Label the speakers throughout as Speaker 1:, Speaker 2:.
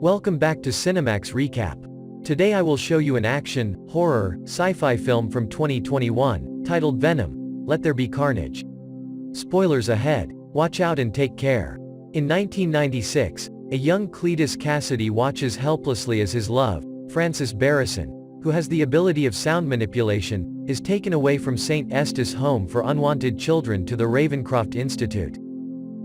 Speaker 1: Welcome back to Cinemax Recap. Today I will show you an action, horror, sci-fi film from 2021, titled Venom, Let There Be Carnage. Spoilers ahead, watch out and take care. In 1996, a young Cletus Cassidy watches helplessly as his love, Francis Barrison, who has the ability of sound manipulation, is taken away from St. Estes' home for unwanted children to the Ravencroft Institute.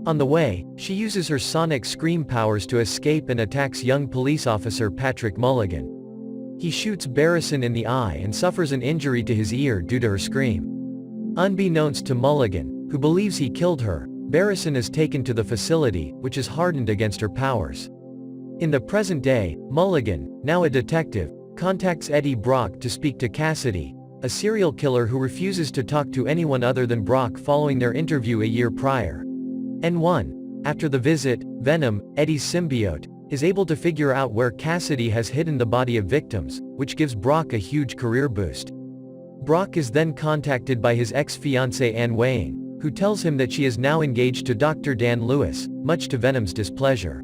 Speaker 1: On the way, she uses her sonic scream powers to escape and attacks young police officer Patrick Mulligan. He shoots Barrison in the eye and suffers an injury to his ear due to her scream. Unbeknownst to Mulligan, who believes he killed her, Barrison is taken to the facility, which is hardened against her powers. In the present day, Mulligan, now a detective, contacts Eddie Brock to speak to Cassidy, a serial killer who refuses to talk to anyone other than Brock following their interview a year prior. N1. After the visit, Venom, Eddie's symbiote, is able to figure out where Cassidy has hidden the body of victims, which gives Brock a huge career boost. Brock is then contacted by his ex-fiancée Anne Weying, who tells him that she is now engaged to Dr. Dan Lewis, much to Venom's displeasure.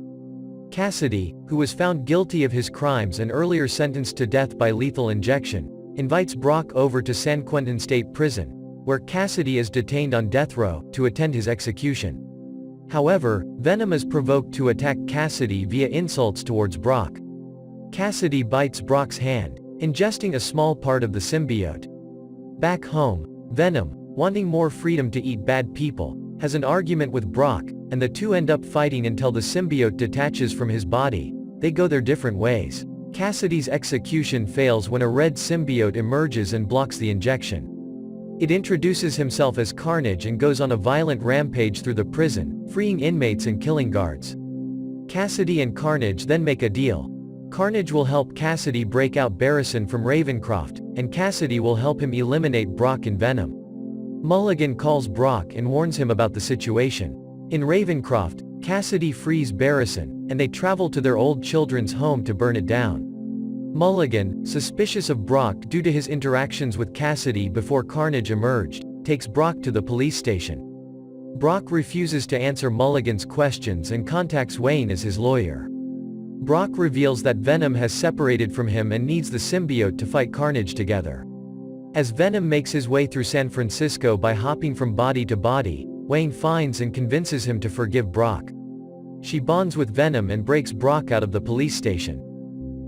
Speaker 1: Cassidy, who was found guilty of his crimes and earlier sentenced to death by lethal injection, invites Brock over to San Quentin State Prison, where Cassidy is detained on death row, to attend his execution. However, Venom is provoked to attack Cassidy via insults towards Brock. Cassidy bites Brock's hand, ingesting a small part of the symbiote. Back home, Venom, wanting more freedom to eat bad people, has an argument with Brock, and the two end up fighting until the symbiote detaches from his body. They go their different ways. Cassidy's execution fails when a red symbiote emerges and blocks the injection. It introduces himself as Carnage and goes on a violent rampage through the prison, freeing inmates and killing guards. Cassidy and Carnage then make a deal. Carnage will help Cassidy break out Barrison from Ravencroft, and Cassidy will help him eliminate Brock and Venom. Mulligan calls Brock and warns him about the situation. In Ravencroft, Cassidy frees Barrison, and they travel to their old children's home to burn it down. Mulligan, suspicious of Brock due to his interactions with Cassidy before Carnage emerged, takes Brock to the police station. Brock refuses to answer Mulligan's questions and contacts Wayne as his lawyer. Brock reveals that Venom has separated from him and needs the symbiote to fight Carnage together. As Venom makes his way through San Francisco by hopping from body to body, Wayne finds and convinces him to forgive Brock. She bonds with Venom and breaks Brock out of the police station.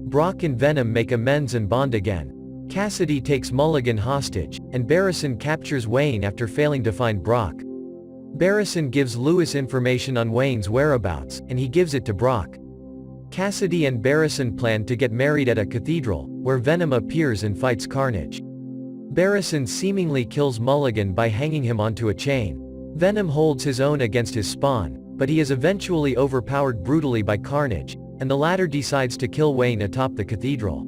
Speaker 1: Brock and Venom make amends and bond again. Cassidy takes Mulligan hostage, and Barrison captures Wayne after failing to find Brock. Barrison gives Lewis information on Wayne's whereabouts, and he gives it to Brock. Cassidy and Barrison plan to get married at a cathedral, where Venom appears and fights Carnage. Barrison seemingly kills Mulligan by hanging him onto a chain. Venom holds his own against his spawn, but he is eventually overpowered brutally by Carnage, and the latter decides to kill Wayne atop the cathedral.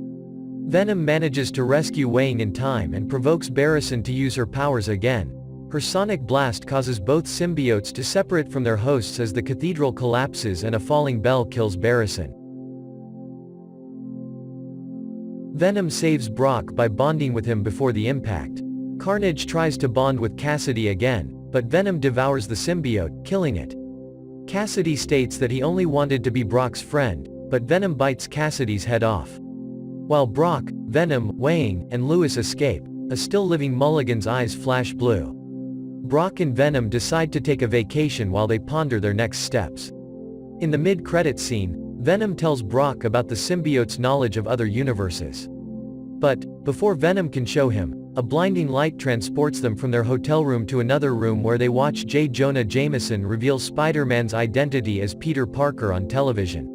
Speaker 1: Venom manages to rescue Wayne in time and provokes Barrison to use her powers again. Her sonic blast causes both symbiotes to separate from their hosts as the cathedral collapses and a falling bell kills Barrison. Venom saves Brock by bonding with him before the impact. Carnage tries to bond with Cassidy again, but Venom devours the symbiote, killing it. Cassidy states that he only wanted to be Brock's friend, but Venom bites Cassidy's head off. While Brock, Venom, Wayne, and Lewis escape, a still-living Mulligan's eyes flash blue. Brock and Venom decide to take a vacation while they ponder their next steps. In the mid-credits scene, Venom tells Brock about the symbiote's knowledge of other universes. But, before Venom can show him, a blinding light transports them from their hotel room to another room where they watch J. Jonah Jameson reveal Spider-Man's identity as Peter Parker on television.